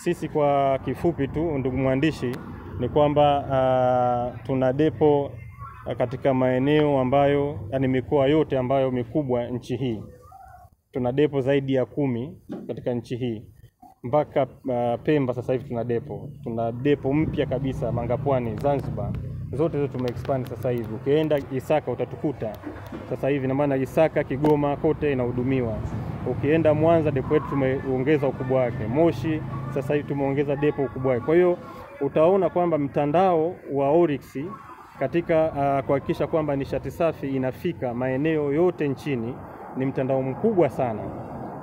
Sisi kwa kifupi tu ndugu mwandishi ni kwamba tuna depo katika maeneo ambayo yani mikoa yote ambayo mikubwa nchi hii. Tuna depo zaidi ya 10 katika nchi hii. Mpaka Pemba sasa hivi tuna depo. Tuna depo mpya kabisa Mangapwani, Zanzibar. Zote tumeexpand sasa hivi. Ukienda Isaka utatukuta. Sasa hivi na maana Isaka, Kigoma kote inahudumiwa. Ukienda Mwanza depo yetu tumeongeza ukubwa wake. Moshi sasa hivi tumeongeza depo ukubwa wake. Kwa hiyo utaona kwamba mtandao wa Oryx katika kuhakikisha kwamba nishati safi inafika maeneo yote nchini ni mtandao mkubwa sana.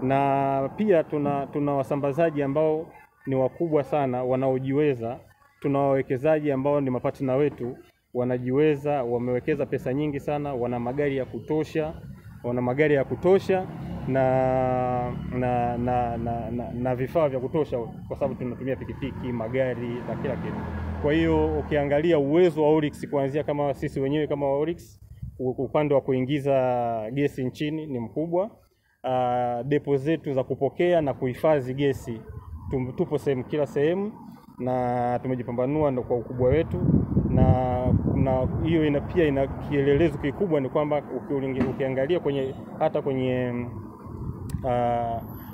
Na pia tuna wasambazaji ambao ni wakubwa sana wanaojiweza. Tuna wawekezaji ambao ni mapartner wetu wanajiweza, wamewekeza pesa nyingi sana, wana magari ya kutosha na vifaa vya kutosha, kwa sababu tunatumia pikipiki, magari na kila kitu. Kwa hiyo ukiangalia uwezo wa Oryx kuanzia kama sisi wenyewe kama Oryx, upande wa kuingiza gesi nchini ni mkubwa. Depo zetu za kupokea na kuhifadhi gesi tupo kila sehemu na tumejipambanua kwa ukubwa wetu, na hiyo pia ina kielelezo kikubwa ni kwamba ukiangalia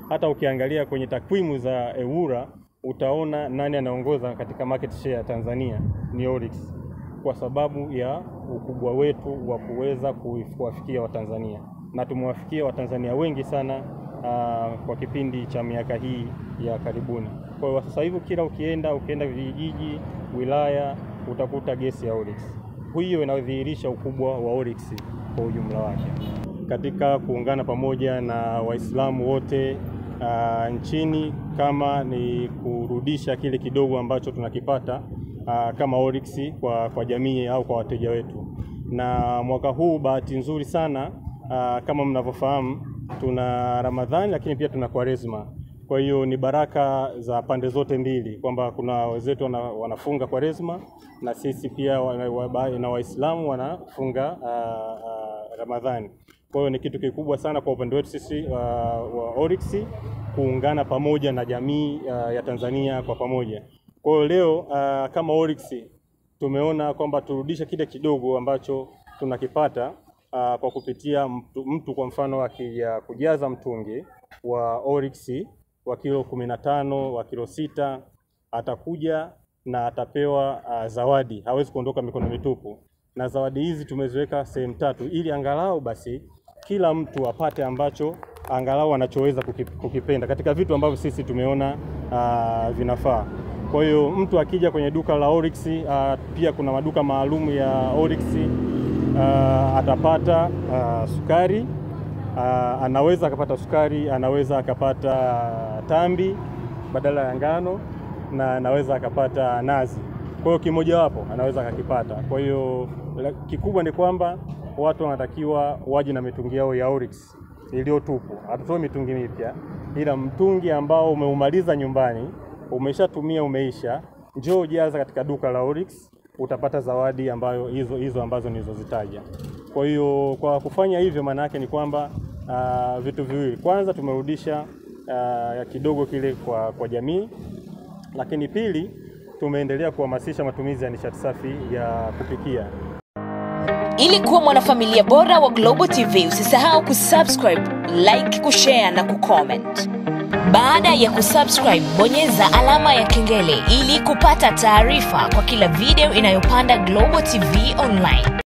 hata ukiangalia kwenye takwimu za EWURA utaona nani anaongoza katika market share ya Tanzania ni Oryx, kwa sababu ya ukubwa wetu wa kuweza kuwafikia Watanzania, na tumewafikia Watanzania wengi sana kwa kipindi cha miaka hii ya karibuni. Kwa hiyo sasa hivi kila ukienda vijiji, wilaya utakuta gesi ya Oryx. Hiyo inadhihirisha ukubwa wa Oryx kwa ujumla wake. Katika kuungana pamoja na Waislamu wote nchini, kama ni kurudisha kile kidogo ambacho tunakipata kama Oryx kwa jamii au kwa wateja wetu. Na mwaka huu bahati nzuri sana kama mnavyofahamu tuna Ramadhani lakini pia tuna Kwaresma. Kwa hiyo ni baraka za pande zote mbili, kwamba kuna wenzetu wanafunga Kwaresma na sisi pia na Waislamu wanafunga Ramadhani. Kwa hiyo ni kitu kikubwa sana kwa upande wetu sisi wa Oryx kuungana pamoja na jamii ya Tanzania kwa pamoja. Kwa hiyo leo kama Oryx tumeona kwamba turudishe kile kidogo ambacho tunakipata kwa kupitia mtu kwa mfano akija kujaza mtungi wa Oryx wa kilo 15, wa kilo 6, atakuja na atapewa zawadi. Hawezi kuondoka mikono mitupu. Na zawadi hizi tumeziweka sehemu 3 ili angalau basi kila mtu apate ambacho angalau anachoweza kukipenda katika vitu ambavyo sisi tumeona vinafaa. Kwa hiyo mtu akija kwenye duka la Oryx, pia kuna maduka maalum ya Oryx, atapata sukari, anaweza akapata sukari, anaweza akapata tambi badala ya ngano, na anaweza akapata nazi. Kwa hiyo kimoja wapo anaweza akakipata. Kwa hiyo kikubwa ni kwamba watu wanatakiwa waje na mitungi yao ya Oryx iliyotupu. Hatutoi mitungi mipya, ila mtungi ambao umeumaliza nyumbani, umeshatumia, umeisha, njoo jaza katika duka la Oryx, utapata zawadi ambayo hizo ambazo nilizozitaja. Kwa hiyo kwa kufanya hivyo maana yake ni kwamba vitu viwili. Kwanza tumerudisha kidogo kile kwa jamii, lakini pili tumeendelea kuhamasisha matumizi ya nishati safi ya kupikia. Ili kuwa mwanafamilia bora wa Global TV, usisahau kusubscribe, like, kushare na kucomment. Baada ya kusubscribe, bonyeza alama ya kengele ili kupata taarifa kwa kila video inayopanda Global TV Online.